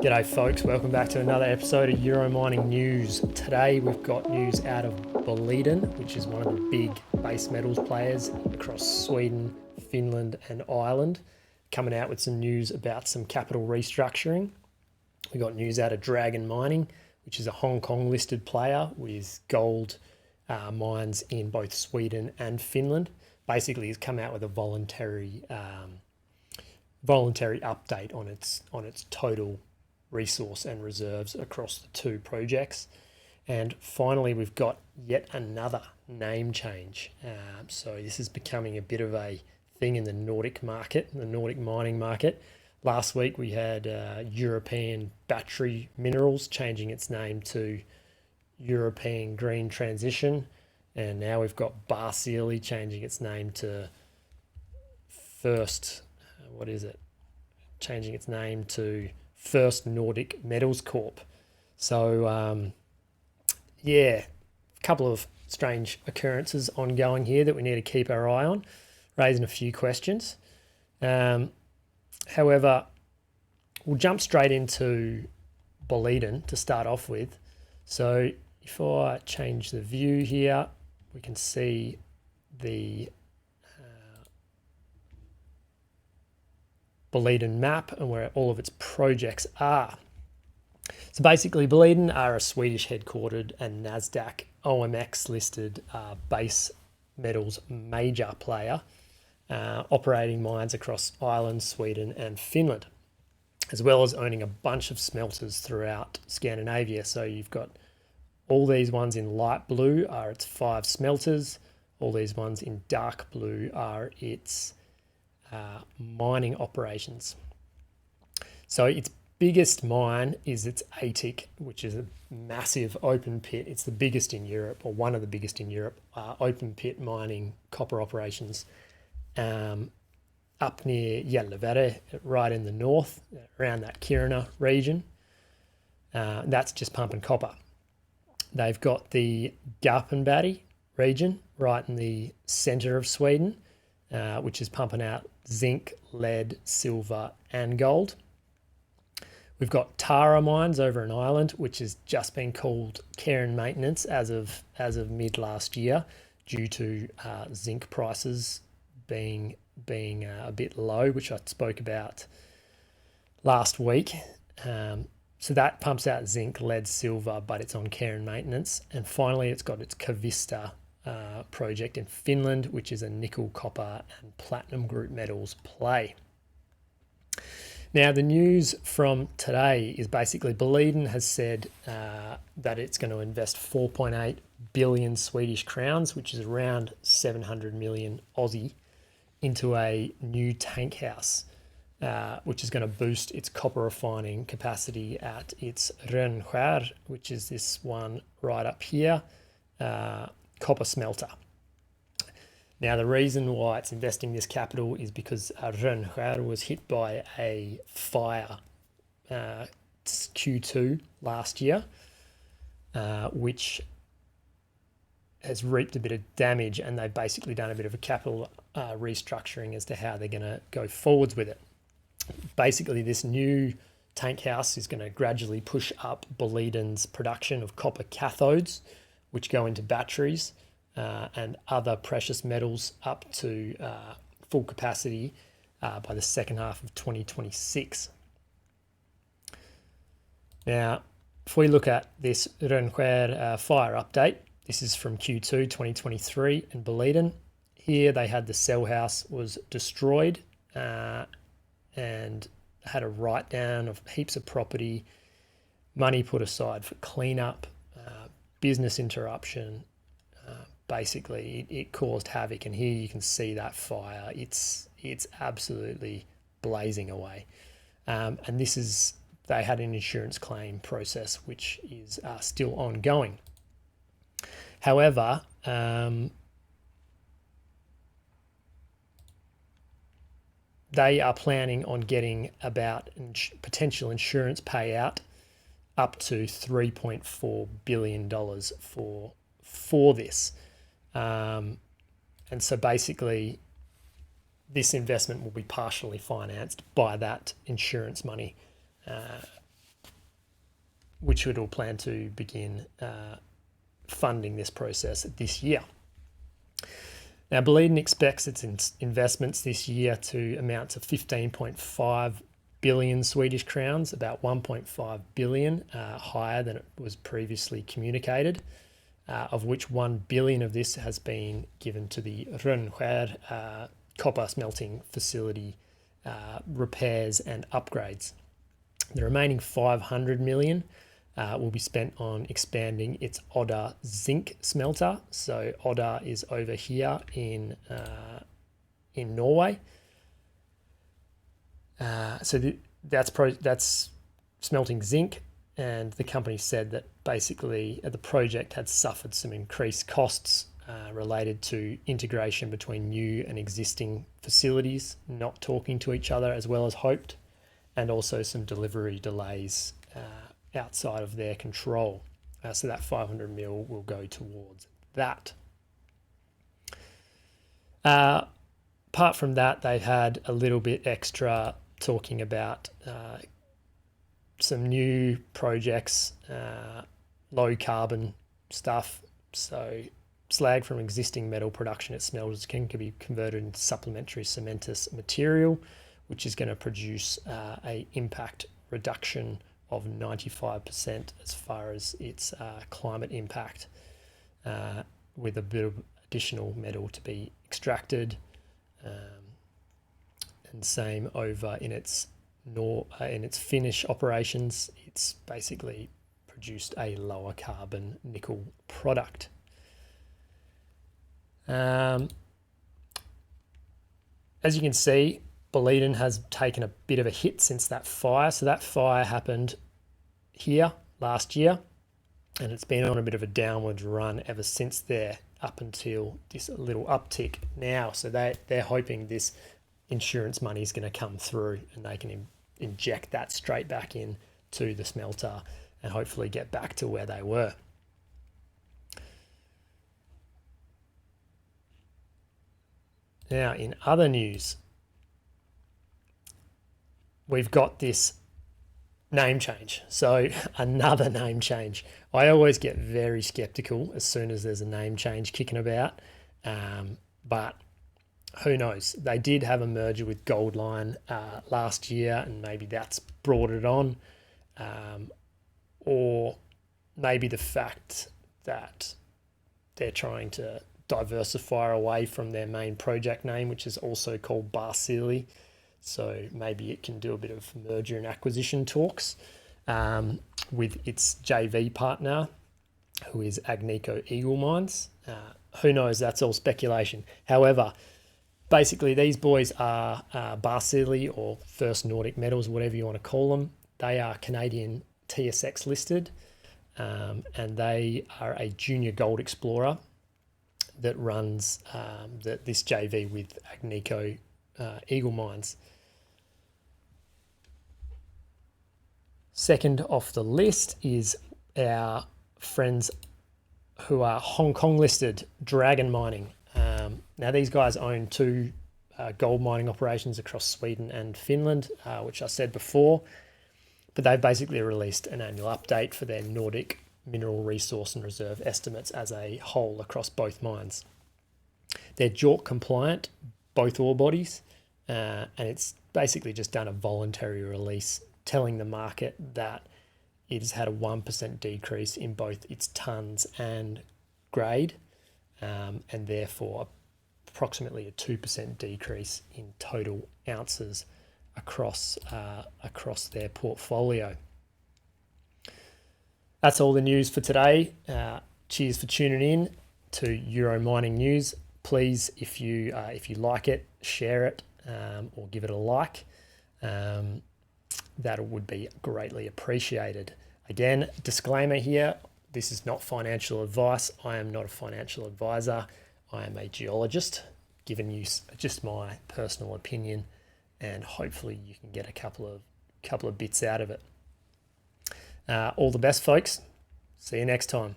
G'day folks, welcome back to another episode of Euro Mining News. Today we've got news out of Boliden, which is one of the big base metals players across Sweden, Finland and Ireland, coming out with some news about some capital restructuring. We got news out of Dragon Mining, which is a Hong Kong listed player with gold mines in both Sweden and Finland. Basically has come out with a voluntary update on its total resource and reserves across the two projects. And finally, we've got yet another name change. So this is becoming a bit of a thing in the Nordic market, the Nordic mining market. Last week we had European Battery Minerals changing its name to European Green Transition, and now we've got Barsele changing its name to changing its name to First Nordic Metals Corp. So, a couple of strange occurrences ongoing here that we need to keep our eye on, raising a few questions. However, we'll jump straight into Boliden to start off with. So if I change the view here, we can see the Boliden map and where all of its projects are. So basically, Boliden are a Swedish headquartered and NASDAQ OMX listed base metals major player, operating mines across Ireland, Sweden and Finland, as well as owning a bunch of smelters throughout Scandinavia. So you've got all these ones in light blue are its 5 smelters. All these ones in dark blue are its mining operations. So its biggest mine is its ATIC, which is a massive open pit. It's the biggest in Europe, or one of the biggest in Europe, open pit mining copper operations up near Gällivare, right in the north, around that Kiruna region. That's just pumping copper. They've got the Garpenberg region right in the centre of Sweden, which is pumping out zinc, lead, silver and gold. We've got Tara mines over in Ireland, which has just been called care and maintenance as of mid last year due to zinc prices being a bit low, which I spoke about last week. So that pumps out zinc, lead, silver, but it's on care and maintenance. And finally, it's got its Kavista project in Finland, which is a nickel, copper and platinum group metals play. Now, the news from today is basically Boliden has said that it's going to invest 4.8 billion Swedish crowns, which is around 700 million Aussie, into a new tank house, which is going to boost its copper refining capacity at its Ronnskar, which is this one right up here, copper smelter. Now, the reason why it's investing this capital is because Ronnskar was hit by a fire Q2 last year, which has reaped a bit of damage, and they've basically done a bit of a capital restructuring as to how they're going to go forwards with it. Basically, this new tank house is going to gradually push up Boliden's production of copper cathodes, which go into batteries and other precious metals up to full capacity by the second half of 2026. Now, if we look at this Ronnskar fire update, this is from Q2 2023 in Boliden. Here they had the cell house was destroyed and had a write down of heaps of property, money put aside for cleanup, business interruption. Basically, it caused havoc, and here you can see that fire. It's absolutely blazing away, and they had an insurance claim process which is still ongoing. However, they are planning on getting about potential insurance payout up to $3.4 billion for this. And so basically, this investment will be partially financed by that insurance money which it will plan to begin funding this process this year. Now, Boliden expects its investments this year to amount to 15.5 billion Swedish crowns, about 1.5 billion higher than it was previously communicated, of which 1 billion of this has been given to the Ronnskar copper smelting facility repairs and upgrades. The remaining 500 million will be spent on expanding its Odda zinc smelter. So Odda is over here in Norway. That's smelting zinc, and the company said that basically the project had suffered some increased costs related to integration between new and existing facilities not talking to each other as well as hoped, and also some delivery delays outside of their control. So that 500 mil will go towards that. Apart from that, they had a little bit extra talking about some new projects, low carbon stuff. So slag from existing metal production at smelters can be converted into supplementary cementous material, which is going to produce a impact reduction of 95% as far as its climate impact, with a bit of additional metal to be extracted. And same over in its Finnish operations. It's basically produced a lower carbon nickel product. As you can see, Boliden has taken a bit of a hit since that fire. So that fire happened here last year, and it's been on a bit of a downwards run ever since there, up until this little uptick now. So they're hoping this insurance money is going to come through and they can inject that straight back in to the smelter and hopefully get back to where they were. Now, in other news, we've got this name change. So another name change. I always get very skeptical as soon as there's a name change kicking about, but who knows? They did have a merger with Goldline last year, and maybe that's brought it on, or maybe the fact that they're trying to diversify away from their main project name, which is also called Barsele. So maybe it can do a bit of merger and acquisition talks with its JV partner, who is Agnico Eagle Mines. Who knows? That's all speculation. However, basically these boys are Barsele, or First Nordic Metals, whatever you want to call them. They are Canadian TSX listed, and they are a junior gold explorer that runs this JV with Agnico Eagle Mines. Second off the list is our friends who are Hong Kong listed, Dragon Mining. Now these guys own two gold mining operations across Sweden and Finland, which I said before, but they've basically released an annual update for their Nordic mineral resource and reserve estimates as a whole across both mines. They're JORC compliant, both ore bodies, and it's basically just done a voluntary release telling the market that it has had a 1% decrease in both its tonnes and grade, and therefore approximately a 2% decrease in total ounces across their portfolio. That's all the news for today. Cheers for tuning in to Euro Mining News. Please, if you like it, share it or give it a like. That would be greatly appreciated. Again, disclaimer here, this is not financial advice. I am not a financial advisor. I am a geologist, giving you just my personal opinion, and hopefully you can get a couple of bits out of it. All the best, folks. See you next time.